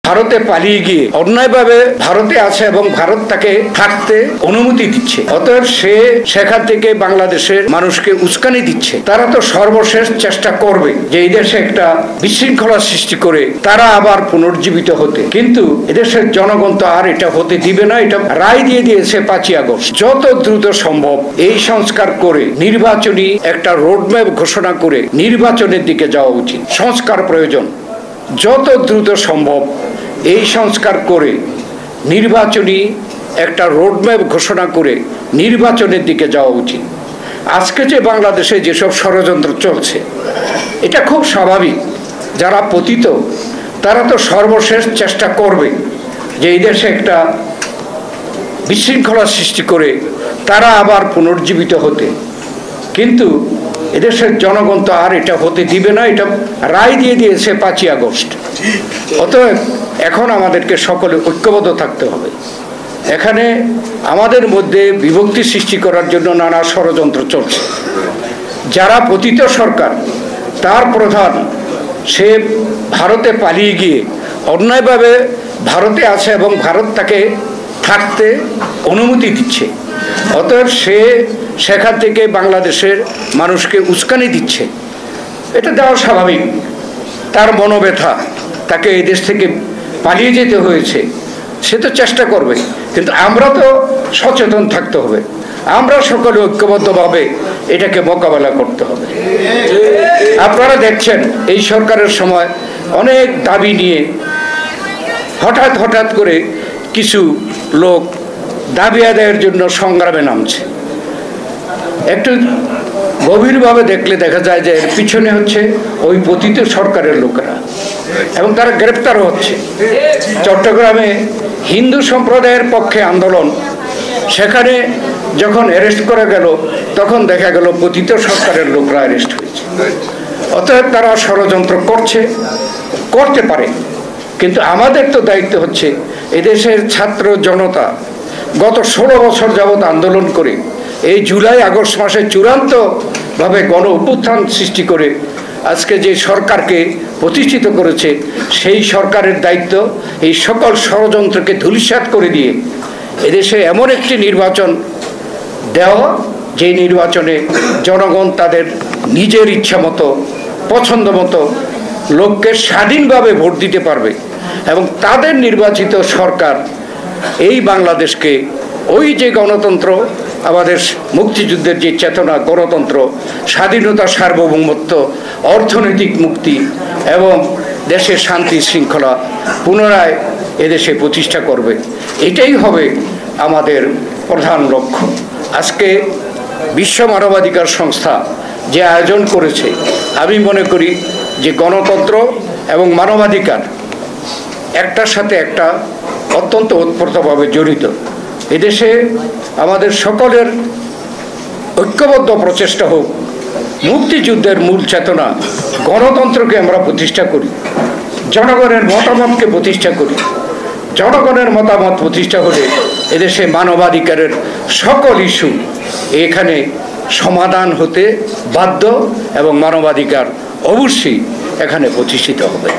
ভারতে পালিয়ে গিয়ে অন্যায়ভাবে ভারতে আছে এবং ভারত তাকে থাকতে অনুমতি দিচ্ছে। অতএব সে সেখান থেকে বাংলাদেশের মানুষকে উস্কানি দিচ্ছে। তারা তো সর্বশেষ চেষ্টা করবে যে এই দেশে একটা বিশৃঙ্খলা সৃষ্টি করে তারা আবার পুনর্জীবিত হতে, কিন্তু এদেশের জনগণ তো আর এটা হতে দিবে না। এটা রায় দিয়ে দিয়েছে 5ই আগস্ট। যত দ্রুত সম্ভব এই সংস্কার করে নির্বাচনী একটা রোডম্যাপ ঘোষণা করে নির্বাচনের দিকে যাওয়া উচিত। সংস্কার প্রয়োজন। যত দ্রুত সম্ভব এই সংস্কার করে নির্বাচনী একটা রোডম্যাপ ঘোষণা করে নির্বাচনের দিকে যাওয়া উচিত। আজকে যে বাংলাদেশে যেসব ষড়যন্ত্র চলছে এটা খুব স্বাভাবিক। যারা পতিত তারা তো সর্বশেষ চেষ্টা করবে যে এই দেশে একটা বিশৃঙ্খলা সৃষ্টি করে তারা আবার পুনর্জীবিত হতে, কিন্তু এদেশের জনগণ তো আর এটা হতে দিবে না। এটা রায় দিয়ে দিয়েছে 5ই আগস্ট। অতএব এখন আমাদেরকে সকলে ঐক্যবদ্ধ থাকতে হবে। এখানে আমাদের মধ্যে বিভক্তি সৃষ্টি করার জন্য নানা ষড়যন্ত্র চলছে। যারা পতিত সরকার তার প্রধান সে ভারতে পালিয়ে গিয়ে অন্যায়ভাবে ভারতে আছে এবং ভারত তাকে থাকতে অনুমতি দিচ্ছে। অতএব সে সেখান থেকে বাংলাদেশের মানুষকে উস্কানি দিচ্ছে। এটা দেওয়া স্বাভাবিক। তার মনোব্যথা, তাকে এই দেশ থেকে পালিয়ে যেতে হয়েছে, সে তো চেষ্টা করবে, কিন্তু আমরা তো সচেতন থাকতে হবে। আমরা সকলে ঐক্যবদ্ধভাবে এটাকে মোকাবেলা করতে হবে। আপনারা দেখছেন এই সরকারের সময় অনেক দাবি নিয়ে হঠাৎ করে কিছু লোক দাবি আদায়ের জন্য সংগ্রামে নামছে। একটু গভীরভাবে দেখলে দেখা যায় যে এর পিছনে হচ্ছে ওই পতিত সরকারের লোকেরা, এবং তারা গ্রেপ্তারও হচ্ছে। চট্টগ্রামে হিন্দু সম্প্রদায়ের পক্ষে আন্দোলন, সেখানে যখন অ্যারেস্ট করা গেল তখন দেখা গেল পতিত সরকারের লোকরা অ্যারেস্ট হয়েছে। অতএব তারা ষড়যন্ত্র করতে পারে, কিন্তু আমাদের তো দায়িত্ব হচ্ছে এদেশের ছাত্র জনতা গত 16 বছর যাবৎ আন্দোলন করে এই জুলাই আগস্ট মাসে চূড়ান্তভাবে গণ অভ্যুত্থান সৃষ্টি করে আজকে যে সরকারকে প্রতিষ্ঠিত করেছে, সেই সরকারের দায়িত্ব এই সকল ষড়যন্ত্রকে ধূলিসাৎ করে দিয়ে এদেশে এমন একটি নির্বাচন দেওয়া যে নির্বাচনে জনগণ তাদের নিজের ইচ্ছা মতো পছন্দ মতো লোককে স্বাধীনভাবে ভোট দিতে পারবে, এবং তাদের নির্বাচিত সরকার এই বাংলাদেশকে ওই যে গণতন্ত্র, আমাদের মুক্তিযুদ্ধের যে চেতনা, গণতন্ত্র, স্বাধীনতা, সার্বভৌমত্ব, অর্থনৈতিক মুক্তি এবং দেশের শান্তি শৃঙ্খলা পুনরায় এদেশে প্রতিষ্ঠা করবে। এটাই হবে আমাদের প্রধান লক্ষ্য। আজকে বিশ্ব মানবাধিকার সংস্থা যে আয়োজন করেছে, আমি মনে করি যে গণতন্ত্র এবং মানবাধিকার একটার সাথে একটা অত্যন্ত ওতপ্রোতভাবে জড়িত। এদেশে আমাদের সকলের ঐক্যবদ্ধ প্রচেষ্টা হোক, মুক্তিযুদ্ধের মূল চেতনা গণতন্ত্রকে আমরা প্রতিষ্ঠা করি, জনগণের মতামতকে প্রতিষ্ঠা করি। জনগণের মতামত প্রতিষ্ঠা হলে এদেশে মানবাধিকারের সকল ইস্যু এখানে সমাধান হতে বাধ্য, এবং মানবাধিকার অবশ্যই এখানে প্রতিষ্ঠিত হবে।